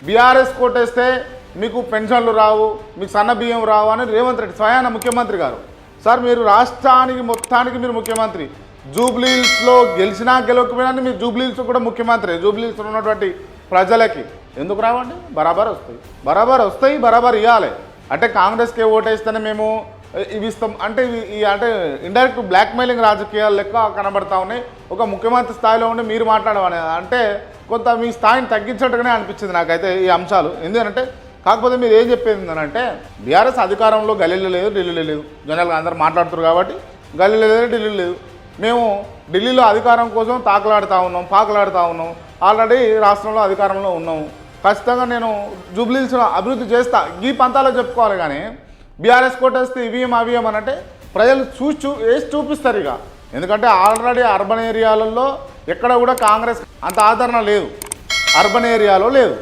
BRS కోటేస్తే మీకు పెన్షన్లు రావు, మీకు సన్న బియ్యం రావు అని రేవంత్ రెడ్డి స్వయాన ముఖ్యమంత్రి గారు. సార్ మీరు రాష్ట్రానికి మొత్తానికి మీరు ముఖ్యమంత్రి, జూబ్లీహిల్స్లో గెలిచినా గెలవకపోయినా మీరు జూబ్లీహిల్స్ కూడా ముఖ్యమంత్రి. జూబ్లీహిల్స్లో ఉన్నటువంటి ప్రజలకి ఎందుకు రావండి? బరాబర్ వస్తాయి, బరాబర్ ఇవ్వాలి. అంటే కాంగ్రెస్కే ఓటేస్తేనే మేము ఇవి ఇస్తాం అంటే అంటే ఇండైరెక్ట్ బ్లాక్మెయిలింగ్ రాజకీయాలు లెక్క కనబడతా ఉన్నాయి. ఒక ముఖ్యమంత్రి స్థాయిలో ఉండి మీరు మాట్లాడమని అంటే కొంత మీ స్థాయిని తగ్గించినట్టుగానే అనిపించింది నాకైతే ఈ అంశాలు. ఎందుకంటే కాకపోతే మీరు ఏం చెప్పేది అంటే బీఆర్ఎస్ అధికారంలో గల్లీలో లేదు, ఢిల్లీలో లేదు. జనరల్గా అందరూ మాట్లాడుతారు కాబట్టి గల్లీలో లేదు, ఢిల్లీలో లేదు. మేము ఢిల్లీలో అధికారం కోసం పాకులాడుతూ ఉన్నాం. ఆల్రెడీ రాష్ట్రంలో అధికారంలో ఉన్నాము. ఖచ్చితంగా నేను జూబ్లీహిల్స్లో అభివృద్ధి చేస్తా ఈ పంతాలో చెప్పుకోవాలి. కానీ బీఆర్ఎస్ కోటేస్తే ఇవిఎం అవిఎం అని అంటే ప్రజలు వేసి చూపిస్తారు ఇక. ఎందుకంటే ఆల్రెడీ అర్బన్ ఏరియాలలో ఎక్కడ కూడా కాంగ్రెస్ అంత ఆదరణ లేదు, అర్బన్ ఏరియాలో లేదు.